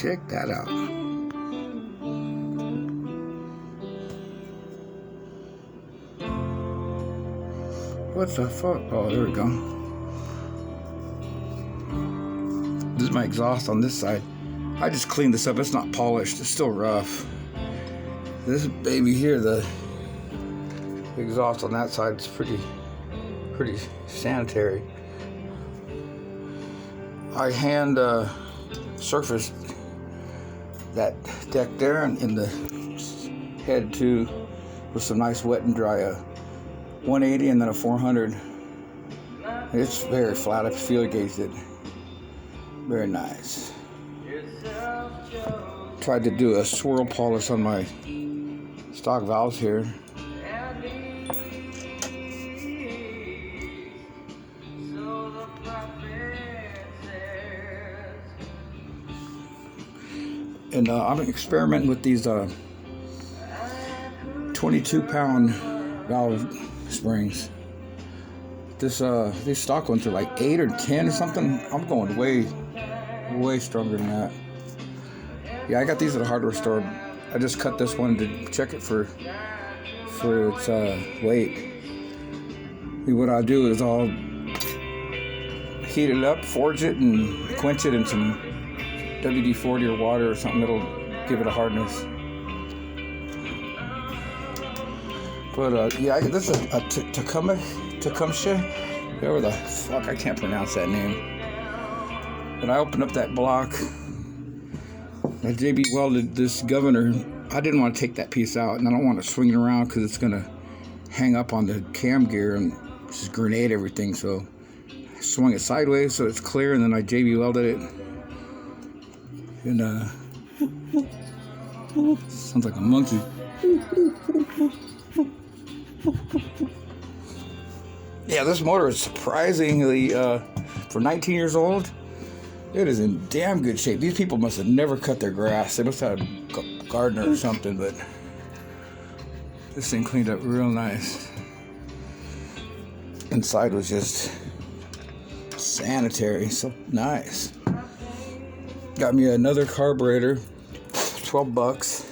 Check that out. What the fuck? Oh, there we go. This is my exhaust on this side. I just cleaned this up. It's not polished. It's still rough. This baby here, the exhaust on that side is pretty sanitary. I hand surfaced that deck there and in the head too with some nice wet and dry 180 and then a 400. It's very flat. I feel gauged it. Very nice. Tried to do a swirl polish on my stock valves here. And I'm experimenting with these 22-pound valve springs. These stock ones are like 8 or 10 or something. I'm going way stronger than that. Yeah, I got these at a hardware store. I just cut this one to check it for its weight. And what I'll do is I'll heat it up, forge it, and quench it in some WD-40 or water or something that'll give it a hardness. But yeah, this is a Tecumseh. Whatever the fuck, I can't pronounce that name. And I opened up that block. I JB welded this governor. I didn't want to take that piece out, and I don't want to swing it around because it's gonna hang up on the cam gear and just grenade everything. So I swung it sideways so it's clear, and then I JB welded it. And sounds like a monkey. Yeah, this motor is surprisingly, for 19 years old, it is in damn good shape. These people must have never cut their grass. They must have had a gardener or something, but this thing cleaned up real nice. Inside was just sanitary, so nice. Got me another carburetor, 12 bucks.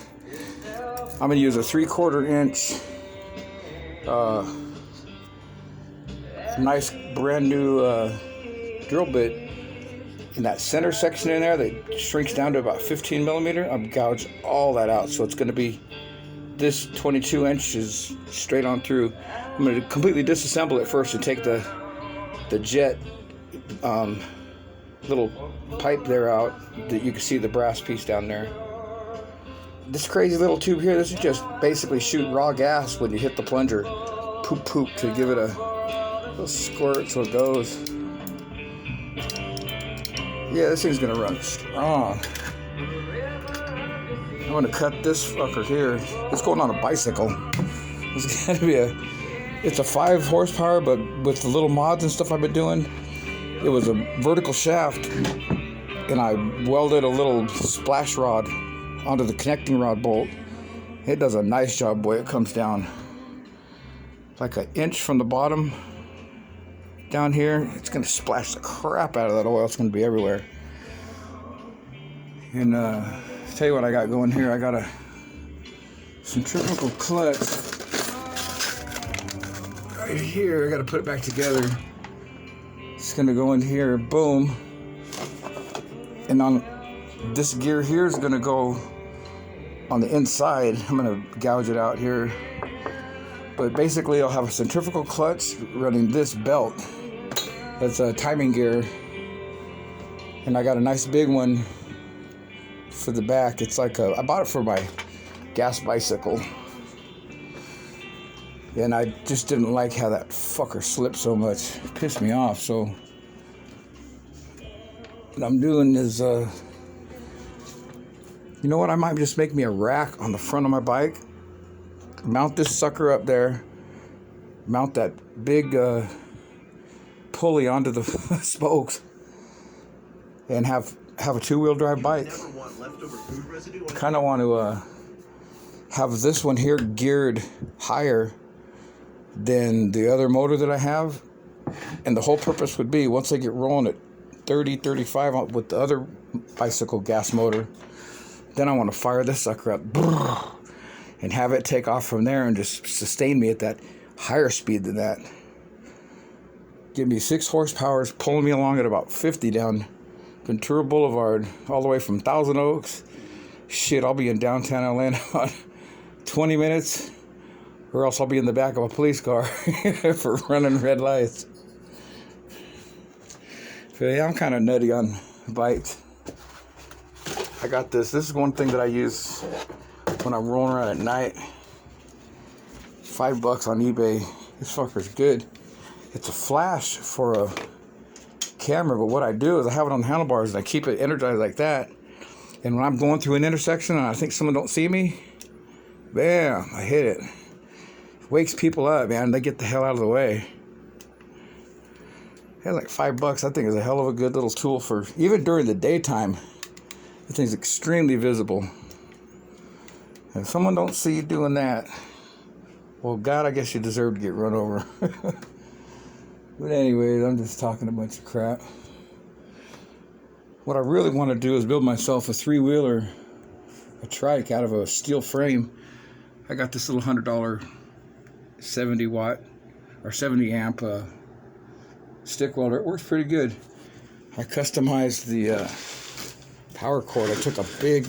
I'm gonna use a 3/4 inch, nice brand new drill bit. In that center section in there that shrinks down to about 15 millimeter, I've gouged all that out. So it's gonna be this 22 inches straight on through. I'm gonna completely disassemble it first and take the jet little pipe there out that you can see the brass piece down there. This crazy little tube here, this is just basically shoot raw gas when you hit the plunger. Poop to give it a little squirt so it goes. Yeah, this thing's gonna run strong. I'm gonna cut this fucker here. It's going on a bicycle. It's gonna be it's a 5 horsepower, but with the little mods and stuff I've been doing, it was a vertical shaft, and I welded a little splash rod onto the connecting rod bolt. It does a nice job, boy. It comes down like an inch from the bottom down here. It's gonna splash the crap out of that oil. It's gonna be everywhere. And tell you what I got going here. I got a centrifugal clutch right here. I got to put it back together. It's gonna go in here, boom, and on this gear here is gonna go on the inside. I'm gonna gouge it out here, but basically I'll have a centrifugal clutch running this belt. That's a timing gear, and I got a nice big one for the back. It's like I bought it for my gas bicycle, and I just didn't like how that fucker slipped so much. It pissed me off. So what I'm doing is, you know what? I might just make me a rack on the front of my bike. Mount this sucker up there. Mount that big pulley onto the spokes, and have a 2-wheel drive bike. Kind of want to have this one here geared higher than the other motor that I have, and the whole purpose would be, once I get rolling at 30, 35 with the other bicycle gas motor. Then I want to fire this sucker up and have it take off from there and just sustain me at that higher speed than that. Give me 6 horsepower, pulling me along at about 50 down Ventura Boulevard, all the way from Thousand Oaks. Shit, I'll be in downtown LA in about 20 minutes, or else I'll be in the back of a police car for running red lights. So yeah, I'm kind of nutty on bikes. I got this. This is one thing that I use when I'm rolling around at night. $5 on eBay. This fucker's good. It's a flash for a camera, but what I do is I have it on handlebars and I keep it energized like that. And when I'm going through an intersection and I think someone don't see me, bam, I hit it. Wakes people up, man. They get the hell out of the way. Yeah, like $5, I think, is a hell of a good little tool for even during the daytime. The thing's extremely visible. If someone don't see you doing that, well, God, I guess you deserve to get run over. But anyways, I'm just talking a bunch of crap. What I really want to do is build myself a 3-wheeler, a trike out of a steel frame. I got this little $100 70 watt or 70 amp stick welder. It works pretty good. I customized the power cord. I took a big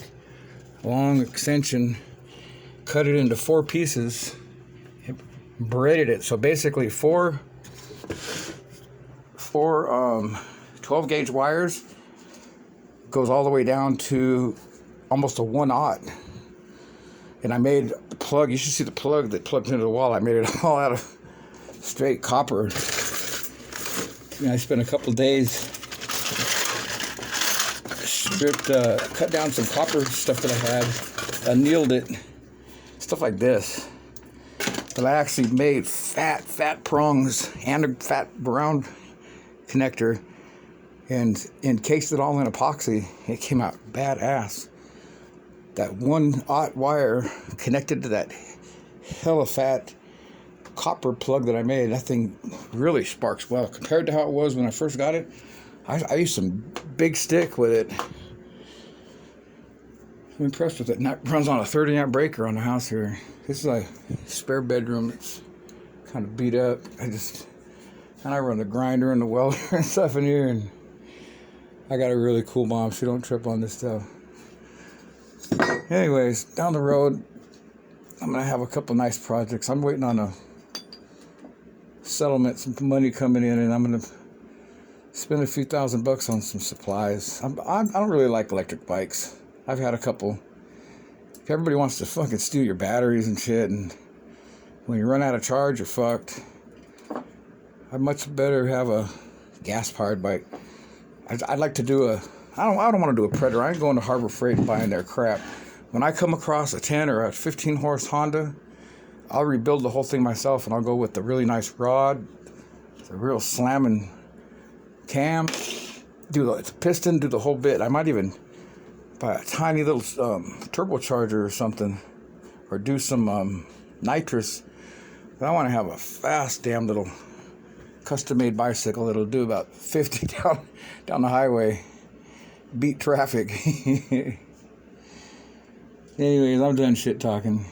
long extension, cut it into 4 pieces, and braided it. So basically four 12 gauge wires, goes all the way down to almost a 1/0. And I made the plug. You should see the plug that plugs into the wall. I made it all out of straight copper. And I spent a couple days cut down some copper stuff that I had, annealed it, stuff like this. But I actually made fat prongs and a fat brown connector and encased it all in epoxy. It came out badass. That 1/0 wire connected to that hella fat copper plug that I made. That thing really sparks well compared to how it was when I first got it. I used some big stick with it. I'm impressed with it. And that runs on a 30 amp breaker on the house here. This is a spare bedroom that's kind of beat up. I run the grinder and the welder and stuff in here, and I got a really cool mom. She don't trip on this stuff. Anyways, down the road, I'm gonna have a couple nice projects. I'm waiting on a settlement, some money coming in, and I'm gonna spend a few $1,000 on some supplies. I don't really like electric bikes. I've had a couple. Everybody wants to fucking steal your batteries and shit, and when you run out of charge, you're fucked. I'd much better have a gas-powered bike. I'd like to do I don't want to do a Predator. I ain't going to Harbor Freight and buying their crap. When I come across a 10 or a 15 horse Honda, I'll rebuild the whole thing myself, and I'll go with the really nice rod, the real slamming cam, do the piston, do the whole bit. I might even buy a tiny little turbocharger or something, or do some nitrous. But I want to have a fast damn little custom-made bicycle that'll do about 50 down the highway, beat traffic. Anyways, I'm done shit talking.